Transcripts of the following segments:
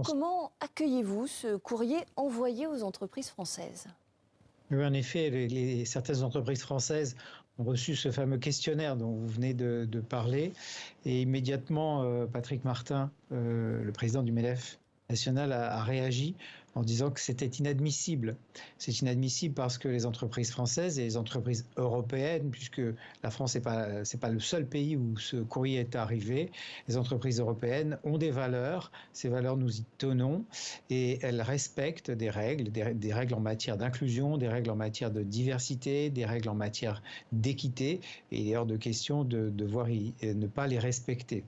Comment accueillez-vous ce courrier envoyé aux entreprises françaises? Oui, en effet, certaines entreprises françaises ont reçu ce fameux questionnaire dont vous venez de parler. Et immédiatement, Patrick Martin, le président du MEDEF national, a réagi en disant que c'était inadmissible. C'est inadmissible parce que les entreprises françaises et les entreprises européennes, puisque la France c'est pas le seul pays où ce courrier est arrivé, les entreprises européennes ont des valeurs. Ces valeurs, nous y tenons et elles respectent des règles, des règles en matière d'inclusion, des règles en matière de diversité, des règles en matière d'équité. Et il est hors de question de devoir ne pas les respecter.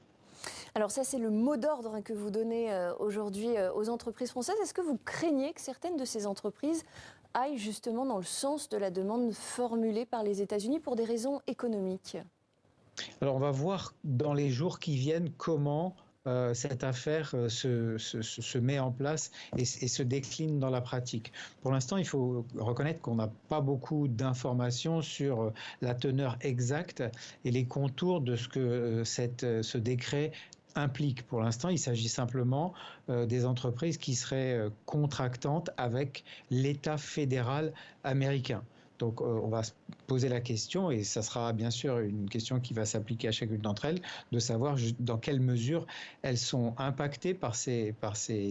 Alors ça, c'est le mot d'ordre que vous donnez aujourd'hui aux entreprises françaises. Est-ce que vous craignez que certaines de ces entreprises aillent justement dans le sens de la demande formulée par les États-Unis pour des raisons économiques? Alors on va voir dans les jours qui viennent comment cette affaire se met en place et se décline dans la pratique. Pour l'instant, il faut reconnaître qu'on n'a pas beaucoup d'informations sur la teneur exacte et les contours de ce que ce décret implique. Pour l'instant, il s'agit simplement des entreprises qui seraient contractantes avec l'État fédéral américain. Donc on va se poser la question, et ça sera bien sûr une question qui va s'appliquer à chacune d'entre elles, de savoir dans quelle mesure elles sont impactées par ces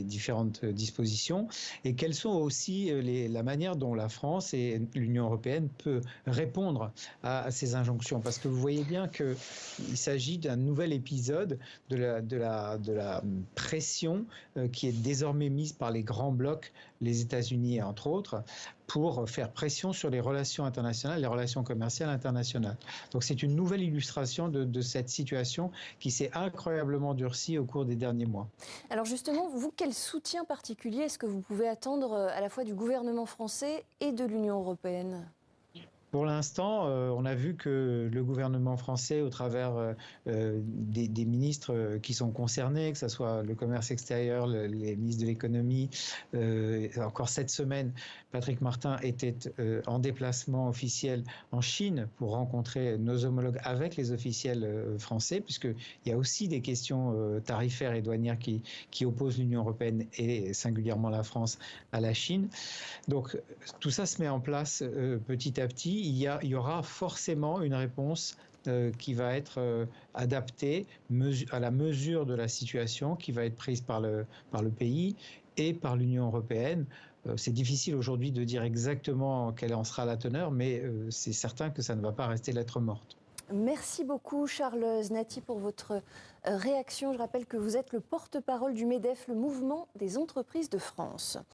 différentes dispositions, et quelles sont aussi la manière dont la France et l'Union européenne peut répondre à ces injonctions. Parce que vous voyez bien qu'il s'agit d'un nouvel épisode de la pression qui est désormais mise par les grands blocs, les États-Unis entre autres, pour faire pression sur les relations internationales, les relations commerciales internationales. Donc c'est une nouvelle illustration de cette situation qui s'est incroyablement durcie au cours des derniers mois. Alors justement, vous, quel soutien particulier est-ce que vous pouvez attendre à la fois du gouvernement français et de l'Union européenne? Pour l'instant, on a vu que le gouvernement français, au travers des ministres qui sont concernés, que ce soit le commerce extérieur, les ministres de l'économie, encore cette semaine, Patrick Martin était en déplacement officiel en Chine pour rencontrer nos homologues avec les officiels français, puisqu'il y a aussi des questions tarifaires et douanières qui opposent l'Union européenne et singulièrement la France à la Chine. Donc tout ça se met en place petit à petit. Il y aura forcément une réponse qui va être adaptée à la mesure de la situation, qui va être prise par le pays et par l'Union européenne. C'est difficile aujourd'hui de dire exactement quelle en sera la teneur, mais c'est certain que ça ne va pas rester lettre morte. Merci beaucoup Charles Znati pour votre réaction. Je rappelle que vous êtes le porte-parole du MEDEF, le mouvement des entreprises de France.